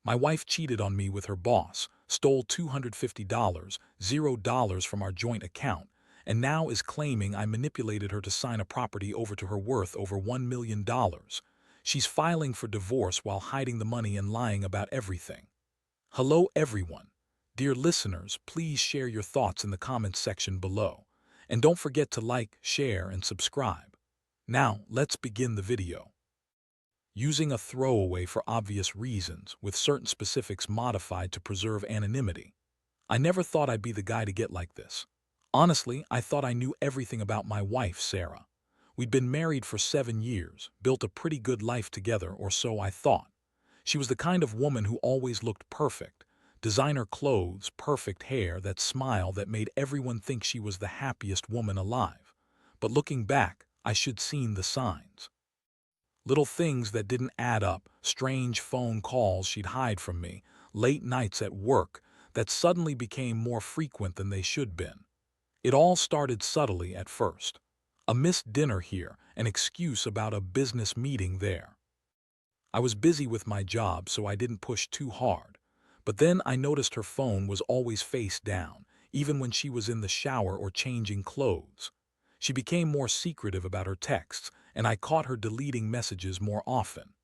My wife cheated on me with her boss, stole $250, $0 from our joint account, and now is claiming I manipulated her to sign a property over to her worth over $1 million. She's filing for divorce while hiding the money and lying about everything. Hello everyone. Dear listeners, please share your thoughts in the comments section below. And don't forget to like, share, and subscribe. Now, let's begin the video. Using a throwaway for obvious reasons, with certain specifics modified to preserve anonymity. I never thought I'd be the guy to get like this. Honestly, I thought I knew everything about my wife, Sarah. We'd been married for 7 years, built a pretty good life together, or so I thought. She was the kind of woman who always looked perfect. Designer clothes, perfect hair, that smile that made everyone think she was the happiest woman alive. But looking back, I should seen the signs. Little things that didn't add up, strange phone calls she'd hide from me, late nights at work that suddenly became more frequent than they should been. It all started subtly at first. A missed dinner here, an excuse about a business meeting there. I was busy with my job, so I didn't push too hard. But then I noticed her phone was always face down, even when she was in the shower or changing clothes. She became more secretive about her texts, and I caught her deleting messages more often.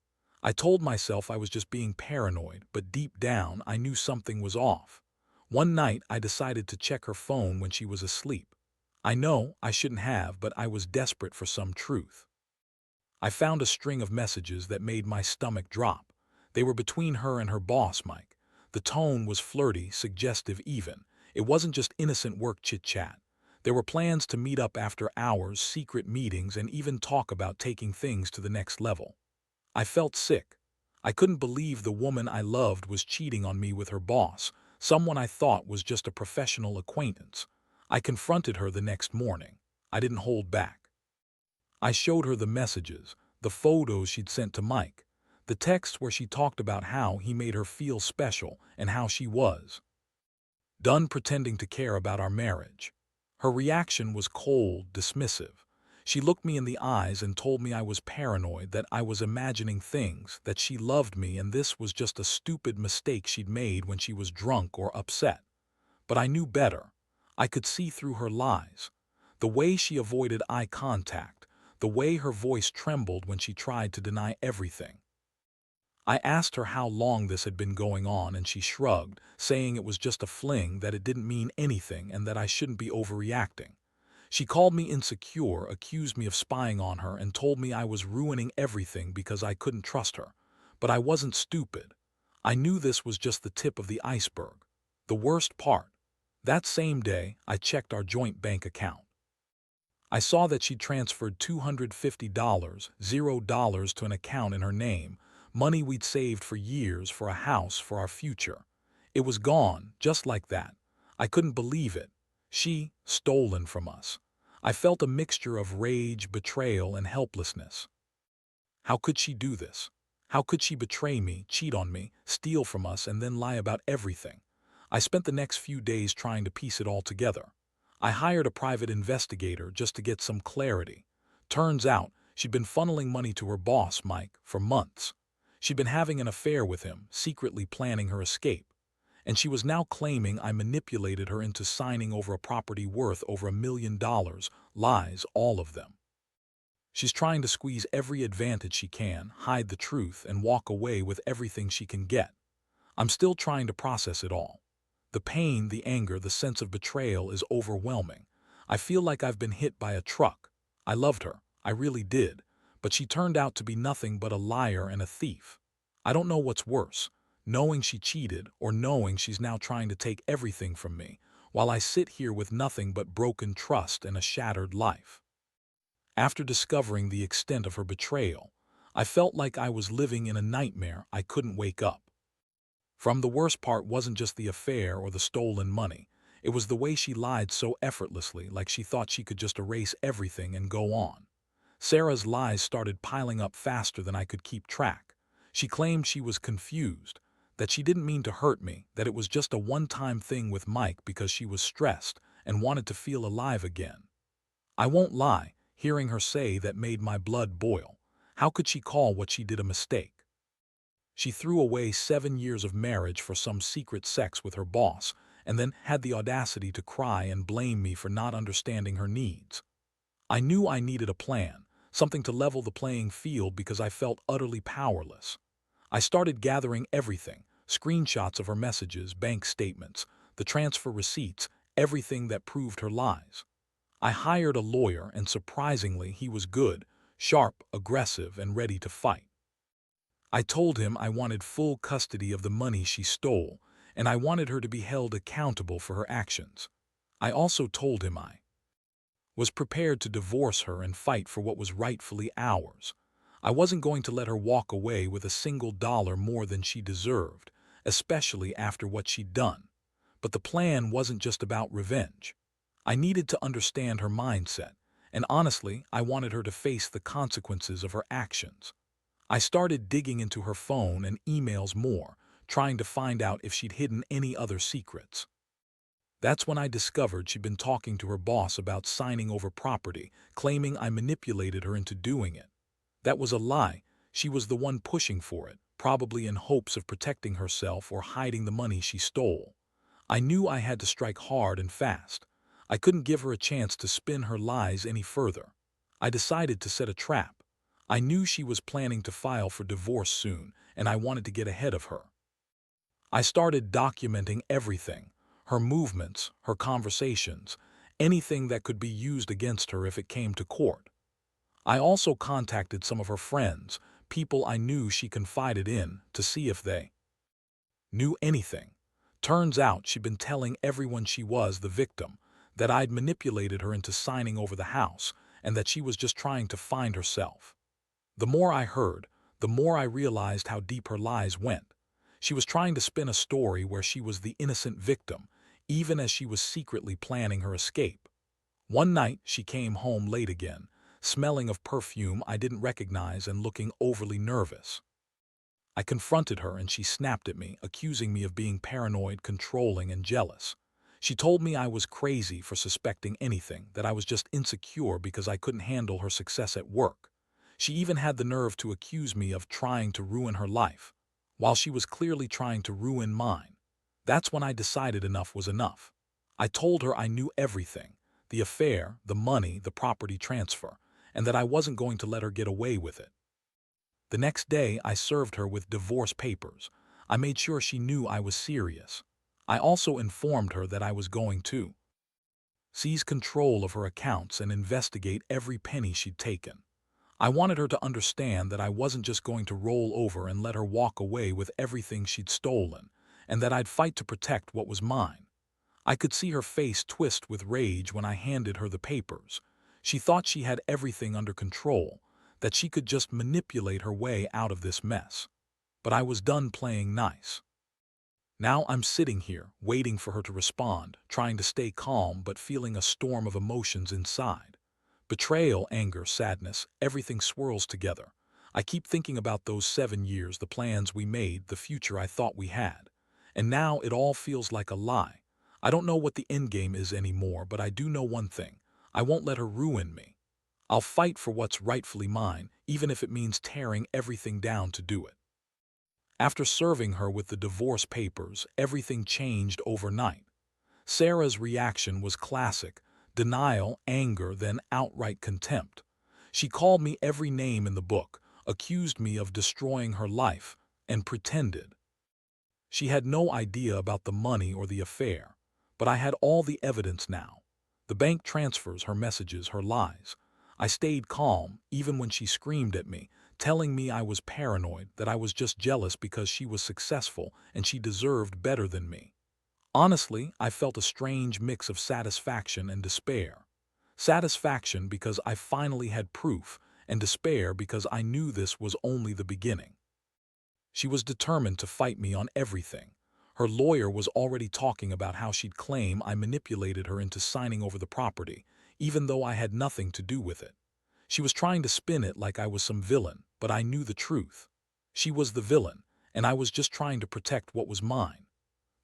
I told myself I was just being paranoid, but deep down I knew something was off. One night I decided to check her phone when she was asleep. I know I shouldn't have, but I was desperate for some truth. I found a string of messages that made my stomach drop. They were between her and her boss, Mike. The tone was flirty, suggestive even. It wasn't just innocent work chit-chat. There were plans to meet up after hours, secret meetings, and even talk about taking things to the next level. I felt sick. I couldn't believe the woman I loved was cheating on me with her boss, someone I thought was just a professional acquaintance. I confronted her the next morning. I didn't hold back. I showed her the messages, the photos she'd sent to Mike, the texts where she talked about how he made her feel special and how she was done pretending to care about our marriage. Her reaction was cold, dismissive. She looked me in the eyes and told me I was paranoid, that I was imagining things, that she loved me and this was just a stupid mistake she'd made when she was drunk or upset. But I knew better. I could see through her lies. The way she avoided eye contact, the way her voice trembled when she tried to deny everything. I asked her how long this had been going on and she shrugged, saying it was just a fling, that it didn't mean anything and that I shouldn't be overreacting. She called me insecure, accused me of spying on her, and told me I was ruining everything because I couldn't trust her. But I wasn't stupid. I knew this was just the tip of the iceberg. The worst part. That same day, I checked our joint bank account. I saw that she'd transferred $250, $0 to an account in her name, money we'd saved for years for a house for our future. It was gone, just like that. I couldn't believe it. She, stolen from us. I felt a mixture of rage, betrayal, and helplessness. How could she do this? How could she betray me, cheat on me, steal from us, and then lie about everything? I spent the next few days trying to piece it all together. I hired a private investigator just to get some clarity. Turns out, she'd been funneling money to her boss, Mike, for months. She'd been having an affair with him, secretly planning her escape. And she was now claiming I manipulated her into signing over a property worth over $1 million. Lies, all of them. She's trying to squeeze every advantage she can, hide the truth, and walk away with everything she can get. I'm still trying to process it all. The pain, the anger, the sense of betrayal is overwhelming. I feel like I've been hit by a truck. I loved her. I really did. But she turned out to be nothing but a liar and a thief. I don't know what's worse, knowing she cheated or knowing she's now trying to take everything from me, while I sit here with nothing but broken trust and a shattered life. After discovering the extent of her betrayal, I felt like I was living in a nightmare I couldn't wake up from. The worst part wasn't just the affair or the stolen money. It was the way she lied so effortlessly, like she thought she could just erase everything and go on. Sarah's lies started piling up faster than I could keep track. She claimed she was confused, that she didn't mean to hurt me, that it was just a one-time thing with Mike because she was stressed and wanted to feel alive again. I won't lie, hearing her say that made my blood boil. How could she call what she did a mistake? She threw away 7 years of marriage for some secret sex with her boss, and then had the audacity to cry and blame me for not understanding her needs. I knew I needed a plan, something to level the playing field because I felt utterly powerless. I started gathering everything, screenshots of her messages, bank statements, the transfer receipts, everything that proved her lies. I hired a lawyer, and surprisingly, he was good, sharp, aggressive, and ready to fight. I told him I wanted full custody of the money she stole, and I wanted her to be held accountable for her actions. I also told him I was prepared to divorce her and fight for what was rightfully ours. I wasn't going to let her walk away with a single dollar more than she deserved, especially after what she'd done. But the plan wasn't just about revenge. I needed to understand her mindset, and honestly, I wanted her to face the consequences of her actions. I started digging into her phone and emails more, trying to find out if she'd hidden any other secrets. That's when I discovered she'd been talking to her boss about signing over property, claiming I manipulated her into doing it. That was a lie. She was the one pushing for it, probably in hopes of protecting herself or hiding the money she stole. I knew I had to strike hard and fast. I couldn't give her a chance to spin her lies any further. I decided to set a trap. I knew she was planning to file for divorce soon, and I wanted to get ahead of her. I started documenting everything, her movements, her conversations, anything that could be used against her if it came to court. I also contacted some of her friends, people I knew she confided in, to see if they knew anything. Turns out she'd been telling everyone she was the victim, that I'd manipulated her into signing over the house, and that she was just trying to find herself. The more I heard, the more I realized how deep her lies went. She was trying to spin a story where she was the innocent victim, even as she was secretly planning her escape. One night, she came home late again, smelling of perfume I didn't recognize and looking overly nervous. I confronted her and she snapped at me, accusing me of being paranoid, controlling, and jealous. She told me I was crazy for suspecting anything, that I was just insecure because I couldn't handle her success at work. She even had the nerve to accuse me of trying to ruin her life, while she was clearly trying to ruin mine. That's when I decided enough was enough. I told her I knew everything, the affair, the money, the property transfer, and that I wasn't going to let her get away with it. The next day, I served her with divorce papers. I made sure she knew I was serious. I also informed her that I was going to seize control of her accounts and investigate every penny she'd taken. I wanted her to understand that I wasn't just going to roll over and let her walk away with everything she'd stolen, and that I'd fight to protect what was mine. I could see her face twist with rage when I handed her the papers. She thought she had everything under control, that she could just manipulate her way out of this mess. But I was done playing nice. Now I'm sitting here, waiting for her to respond, trying to stay calm but feeling a storm of emotions inside. Betrayal, anger, sadness, everything swirls together. I keep thinking about those 7 years, the plans we made, the future I thought we had. And now it all feels like a lie. I don't know what the end game is anymore, but I do know one thing. I won't let her ruin me. I'll fight for what's rightfully mine, even if it means tearing everything down to do it. After serving her with the divorce papers, everything changed overnight. Sarah's reaction was classic: denial, anger, then outright contempt. She called me every name in the book, accused me of destroying her life, and pretended she had no idea about the money or the affair. But I had all the evidence now. The bank transfers, her messages, her lies. I stayed calm, even when she screamed at me, telling me I was paranoid, that I was just jealous because she was successful and she deserved better than me. Honestly, I felt a strange mix of satisfaction and despair. Satisfaction because I finally had proof, and despair because I knew this was only the beginning. She was determined to fight me on everything. Her lawyer was already talking about how she'd claim I manipulated her into signing over the property, even though I had nothing to do with it. She was trying to spin it like I was some villain, but I knew the truth. She was the villain, and I was just trying to protect what was mine.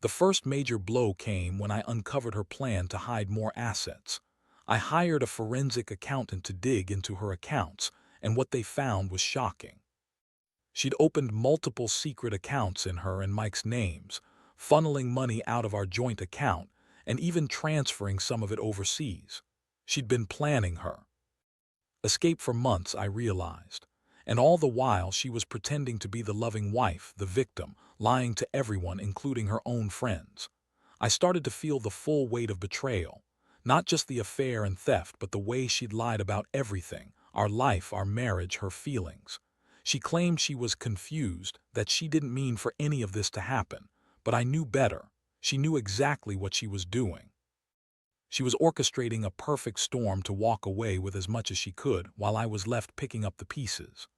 The first major blow came when I uncovered her plan to hide more assets. I hired a forensic accountant to dig into her accounts, and what they found was shocking. She'd opened multiple secret accounts in her and Mike's names, funneling money out of our joint account and even transferring some of it overseas. She'd been planning her escape for months, I realized. And all the while she was pretending to be the loving wife, the victim, lying to everyone, including her own friends. I started to feel the full weight of betrayal. Not just the affair and theft, but the way she'd lied about everything: our life, our marriage, her feelings. She claimed she was confused, that she didn't mean for any of this to happen. But I knew better. She knew exactly what she was doing. She was orchestrating a perfect storm to walk away with as much as she could while I was left picking up the pieces.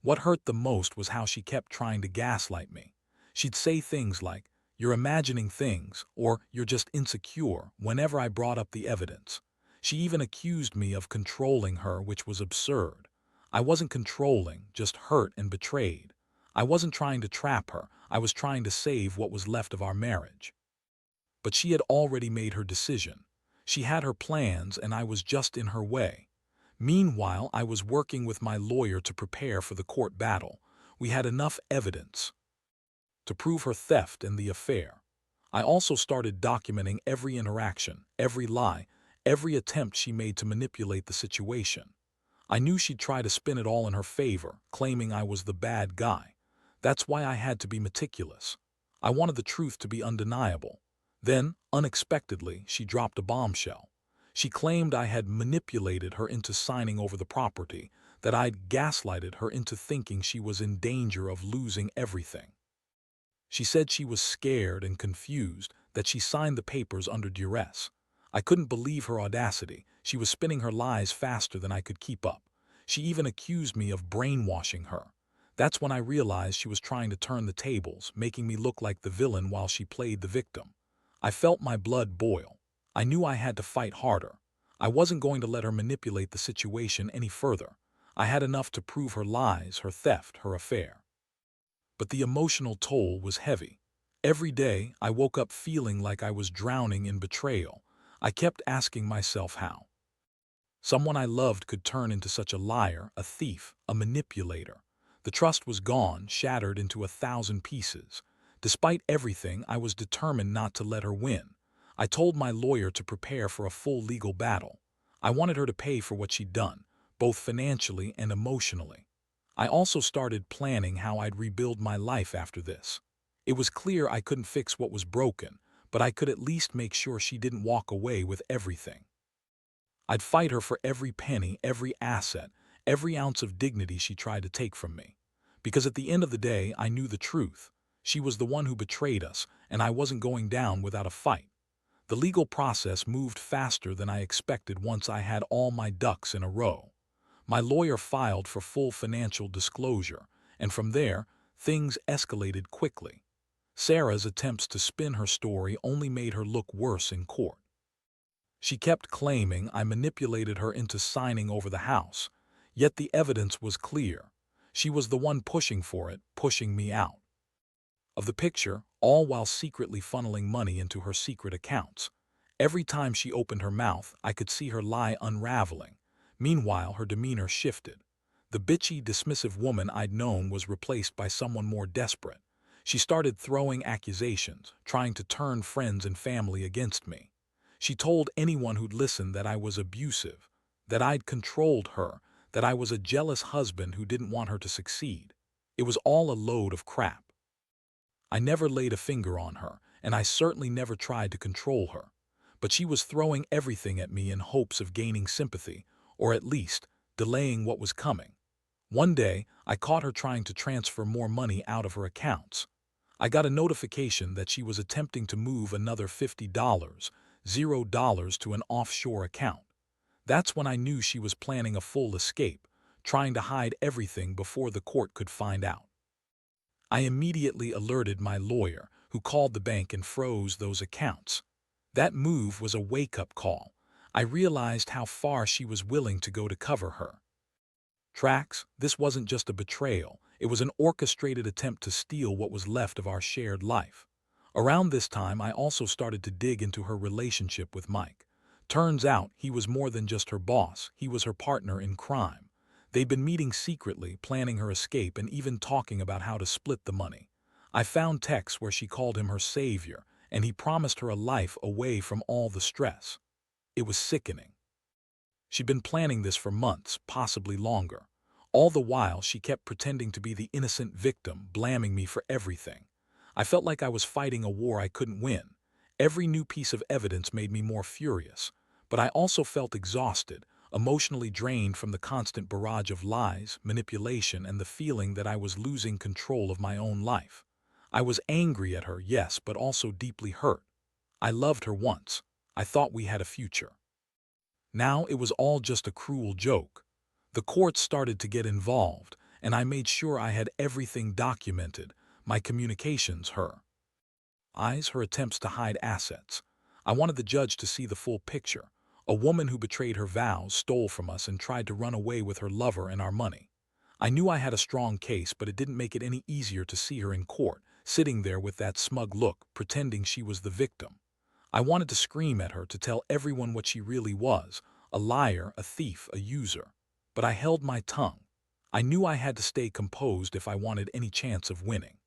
What hurt the most was how she kept trying to gaslight me. She'd say things like, "You're imagining things," or "You're just insecure," whenever I brought up the evidence. She even accused me of controlling her, which was absurd. I wasn't controlling, just hurt and betrayed. I wasn't trying to trap her, I was trying to save what was left of our marriage. But she had already made her decision. She had her plans, and I was just in her way. Meanwhile, I was working with my lawyer to prepare for the court battle. We had enough evidence to prove her theft and the affair. I also started documenting every interaction, every lie, every attempt she made to manipulate the situation. I knew she'd try to spin it all in her favor, claiming I was the bad guy. That's why I had to be meticulous. I wanted the truth to be undeniable. Then, unexpectedly, she dropped a bombshell. She claimed I had manipulated her into signing over the property, that I'd gaslighted her into thinking she was in danger of losing everything. She said she was scared and confused, that she signed the papers under duress. I couldn't believe her audacity. She was spinning her lies faster than I could keep up. She even accused me of brainwashing her. That's when I realized she was trying to turn the tables, making me look like the villain while she played the victim. I felt my blood boil. I knew I had to fight harder. I wasn't going to let her manipulate the situation any further. I had enough to prove her lies, her theft, her affair. But the emotional toll was heavy. Every day, I woke up feeling like I was drowning in betrayal. I kept asking myself how someone I loved could turn into such a liar, a thief, a manipulator. The trust was gone, shattered into 1,000 pieces. Despite everything, I was determined not to let her win. I told my lawyer to prepare for a full legal battle. I wanted her to pay for what she'd done, both financially and emotionally. I also started planning how I'd rebuild my life after this. It was clear I couldn't fix what was broken, but I could at least make sure she didn't walk away with everything. I'd fight her for every penny, every asset, every ounce of dignity she tried to take from me. Because at the end of the day, I knew the truth. She was the one who betrayed us, and I wasn't going down without a fight. The legal process moved faster than I expected once I had all my ducks in a row. My lawyer filed for full financial disclosure, and from there, things escalated quickly. Sarah's attempts to spin her story only made her look worse in court. She kept claiming I manipulated her into signing over the house, yet the evidence was clear. She was the one pushing for it, pushing me out of the picture, all while secretly funneling money into her secret accounts. Every time she opened her mouth, I could see her lie unraveling. Meanwhile, her demeanor shifted. The bitchy, dismissive woman I'd known was replaced by someone more desperate. She started throwing accusations, trying to turn friends and family against me. She told anyone who'd listen that I was abusive, that I'd controlled her, that I was a jealous husband who didn't want her to succeed. It was all a load of crap. I never laid a finger on her, and I certainly never tried to control her. But she was throwing everything at me in hopes of gaining sympathy, or at least, delaying what was coming. One day, I caught her trying to transfer more money out of her accounts. I got a notification that she was attempting to move another $50, $0 to an offshore account. That's when I knew she was planning a full escape, trying to hide everything before the court could find out. I immediately alerted my lawyer, who called the bank and froze those accounts. That move was a wake-up call. I realized how far she was willing to go to cover her tracks. This wasn't just a betrayal, it was an orchestrated attempt to steal what was left of our shared life. Around this time, I also started to dig into her relationship with Mike. Turns out, he was more than just her boss, he was her partner in crime. They'd been meeting secretly, planning her escape and even talking about how to split the money. I found texts where she called him her savior, and he promised her a life away from all the stress. It was sickening. She'd been planning this for months, possibly longer. All the while, she kept pretending to be the innocent victim, blaming me for everything. I felt like I was fighting a war I couldn't win. Every new piece of evidence made me more furious, but I also felt exhausted, emotionally drained from the constant barrage of lies, manipulation, and the feeling that I was losing control of my own life. I was angry at her, yes, but also deeply hurt. I loved her once. I thought we had a future. Now it was all just a cruel joke. The courts started to get involved, and I made sure I had everything documented, my communications, her eyes, her attempts to hide assets. I wanted the judge to see the full picture. A woman who betrayed her vows, stole from us, and tried to run away with her lover and our money. I knew I had a strong case, but it didn't make it any easier to see her in court, sitting there with that smug look, pretending she was the victim. I wanted to scream at her, to tell everyone what she really was, a liar, a thief, a user. But I held my tongue. I knew I had to stay composed if I wanted any chance of winning.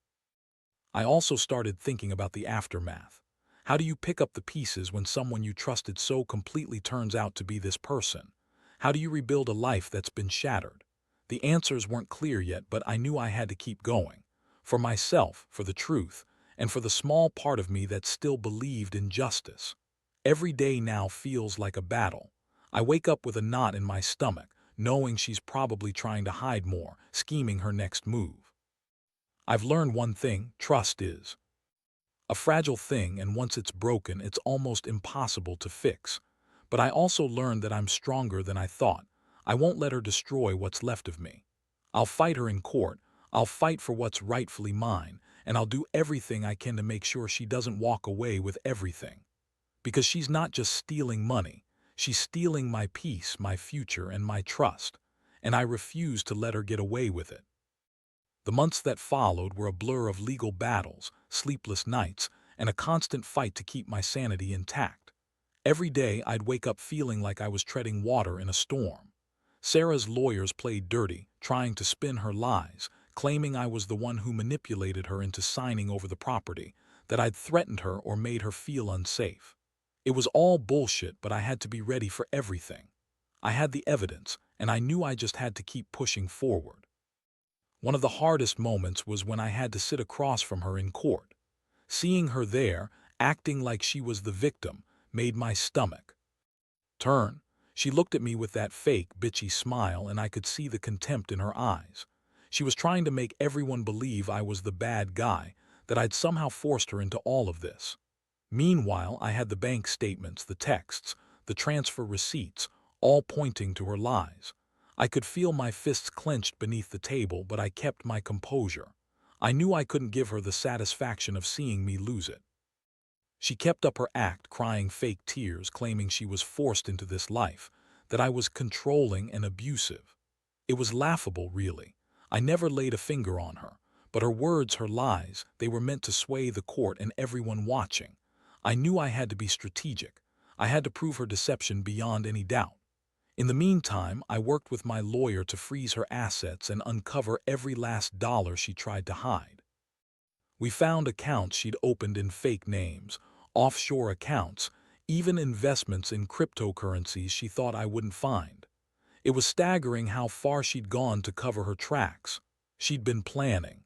I also started thinking about the aftermath. How do you pick up the pieces when someone you trusted so completely turns out to be this person? How do you rebuild a life that's been shattered? The answers weren't clear yet, but I knew I had to keep going. For myself, for the truth, and for the small part of me that still believed in justice. Every day now feels like a battle. I wake up with a knot in my stomach, knowing she's probably trying to hide more, scheming her next move. I've learned one thing: trust is a fragile thing, and once it's broken, it's almost impossible to fix. But I also learned that I'm stronger than I thought. I won't let her destroy what's left of me. I'll fight her in court. I'll fight for what's rightfully mine, and I'll do everything I can to make sure she doesn't walk away with everything. Because she's not just stealing money. She's stealing my peace, my future, and my trust. And I refuse to let her get away with it. The months that followed were a blur of legal battles, sleepless nights, and a constant fight to keep my sanity intact. Every day I'd wake up feeling like I was treading water in a storm. Sarah's lawyers played dirty, trying to spin her lies, claiming I was the one who manipulated her into signing over the property, that I'd threatened her or made her feel unsafe. It was all bullshit, but I had to be ready for everything. I had the evidence, and I knew I just had to keep pushing forward. One of the hardest moments was when I had to sit across from her in court. Seeing her there, acting like she was the victim, made my stomach turn. She looked at me with that fake, bitchy smile, and I could see the contempt in her eyes. She was trying to make everyone believe I was the bad guy, that I'd somehow forced her into all of this. Meanwhile, I had the bank statements, the texts, the transfer receipts, all pointing to her lies. I could feel my fists clenched beneath the table, but I kept my composure. I knew I couldn't give her the satisfaction of seeing me lose it. She kept up her act, crying fake tears, claiming she was forced into this life, that I was controlling and abusive. It was laughable, really. I never laid a finger on her, but her words, her lies, they were meant to sway the court and everyone watching. I knew I had to be strategic. I had to prove her deception beyond any doubt. In the meantime, I worked with my lawyer to freeze her assets and uncover every last dollar she tried to hide. We found accounts she'd opened in fake names, offshore accounts, even investments in cryptocurrencies she thought I wouldn't find. It was staggering how far she'd gone to cover her tracks. She'd been planning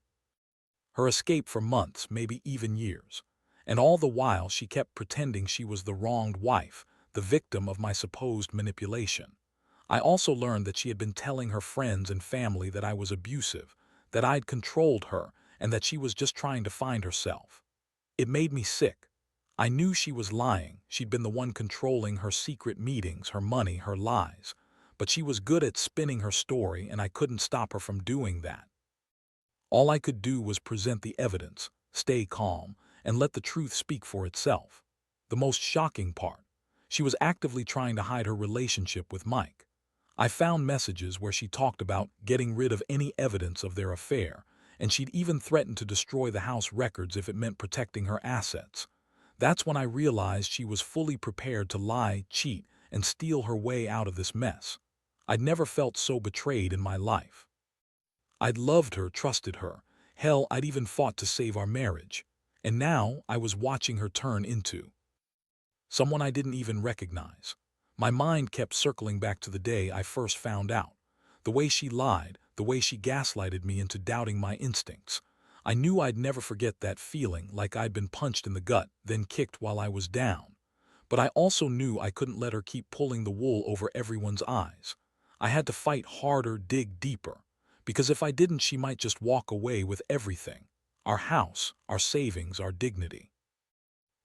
her escape for months, maybe even years. And all the while she kept pretending she was the wronged wife, the victim of my supposed manipulation. I also learned that she had been telling her friends and family that I was abusive, that I'd controlled her, and that she was just trying to find herself. It made me sick. I knew she was lying. She'd been the one controlling her secret meetings, her money, her lies. But she was good at spinning her story, and I couldn't stop her from doing that. All I could do was present the evidence, stay calm, and let the truth speak for itself. The most shocking part: she was actively trying to hide her relationship with Mike. I found messages where she talked about getting rid of any evidence of their affair, and she'd even threatened to destroy the house records if it meant protecting her assets. That's when I realized she was fully prepared to lie, cheat, and steal her way out of this mess. I'd never felt so betrayed in my life. I'd loved her, trusted her. Hell, I'd even fought to save our marriage. And now I was watching her turn into someone I didn't even recognize. My mind kept circling back to the day I first found out. The way she lied, the way she gaslighted me into doubting my instincts. I knew I'd never forget that feeling, like I'd been punched in the gut, then kicked while I was down. But I also knew I couldn't let her keep pulling the wool over everyone's eyes. I had to fight harder, dig deeper. Because if I didn't, she might just walk away with everything. Our house, our savings, our dignity.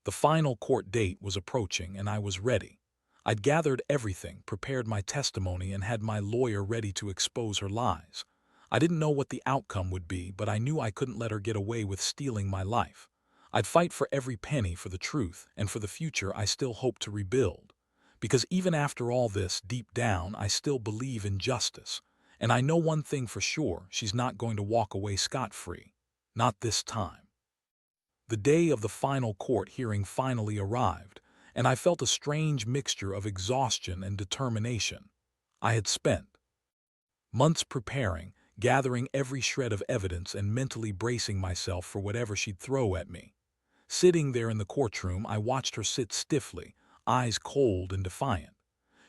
The final court date was approaching, and I was ready. I'd gathered everything, prepared my testimony, and had my lawyer ready to expose her lies. I didn't know what the outcome would be, but I knew I couldn't let her get away with stealing my life. I'd fight for every penny for the truth, and for the future I still hoped to rebuild. Because even after all this, deep down, I still believe in justice. And I know one thing for sure, she's not going to walk away scot-free. Not this time. The day of the final court hearing finally arrived, and I felt a strange mixture of exhaustion and determination. I had spent months preparing, gathering every shred of evidence and mentally bracing myself for whatever she'd throw at me. Sitting there in the courtroom, I watched her sit stiffly, eyes cold and defiant.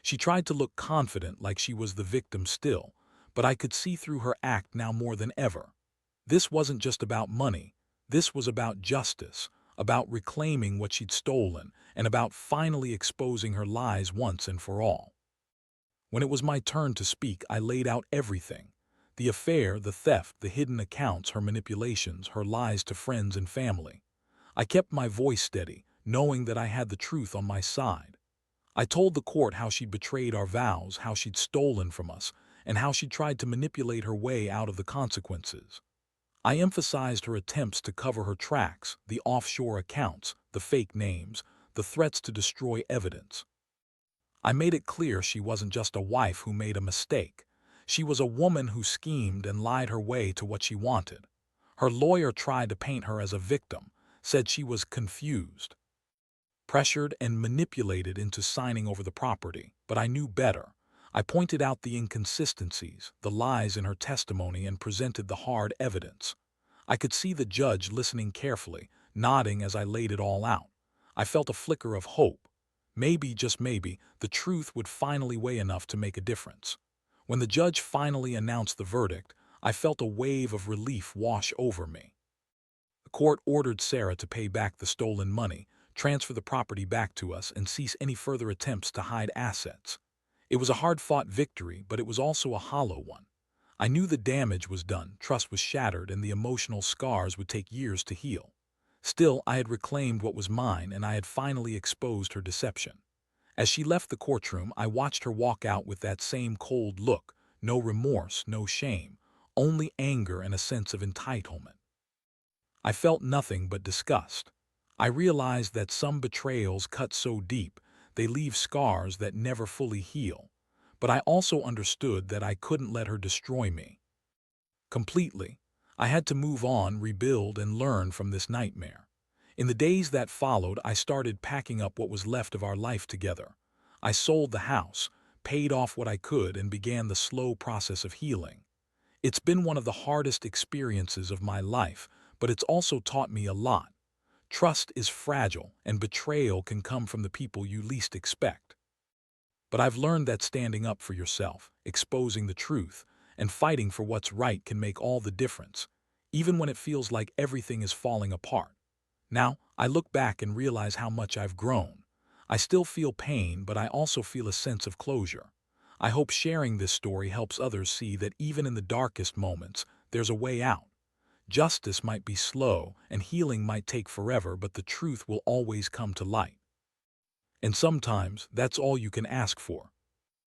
She tried to look confident, like she was the victim still, but I could see through her act now more than ever. This wasn't just about money. This was about justice, about reclaiming what she'd stolen, and about finally exposing her lies once and for all. When it was my turn to speak, I laid out everything. The affair, the theft, the hidden accounts, her manipulations, her lies to friends and family. I kept my voice steady, knowing that I had the truth on my side. I told the court how she'd betrayed our vows, how she'd stolen from us, and how she'd tried to manipulate her way out of the consequences. I emphasized her attempts to cover her tracks, the offshore accounts, the fake names, the threats to destroy evidence. I made it clear she wasn't just a wife who made a mistake. She was a woman who schemed and lied her way to what she wanted. Her lawyer tried to paint her as a victim, said she was confused, pressured, and manipulated into signing over the property, but I knew better. I pointed out the inconsistencies, the lies in her testimony, and presented the hard evidence. I could see the judge listening carefully, nodding as I laid it all out. I felt a flicker of hope. Maybe, just maybe, the truth would finally weigh enough to make a difference. When the judge finally announced the verdict, I felt a wave of relief wash over me. The court ordered Sarah to pay back the stolen money, transfer the property back to us, and cease any further attempts to hide assets. It was a hard-fought victory, but it was also a hollow one. I knew the damage was done, trust was shattered, and the emotional scars would take years to heal. Still, I had reclaimed what was mine, and I had finally exposed her deception. As she left the courtroom, I watched her walk out with that same cold look, no remorse, no shame, only anger and a sense of entitlement. I felt nothing but disgust. I realized that some betrayals cut so deep, they leave scars that never fully heal. But I also understood that I couldn't let her destroy me completely. I had to move on, rebuild, and learn from this nightmare. In the days that followed, I started packing up what was left of our life together. I sold the house, paid off what I could, and began the slow process of healing. It's been one of the hardest experiences of my life, but it's also taught me a lot. Trust is fragile, and betrayal can come from the people you least expect. But I've learned that standing up for yourself, exposing the truth, and fighting for what's right can make all the difference, even when it feels like everything is falling apart. Now, I look back and realize how much I've grown. I still feel pain, but I also feel a sense of closure. I hope sharing this story helps others see that even in the darkest moments, there's a way out. Justice might be slow, and healing might take forever, but the truth will always come to light. And sometimes, that's all you can ask for.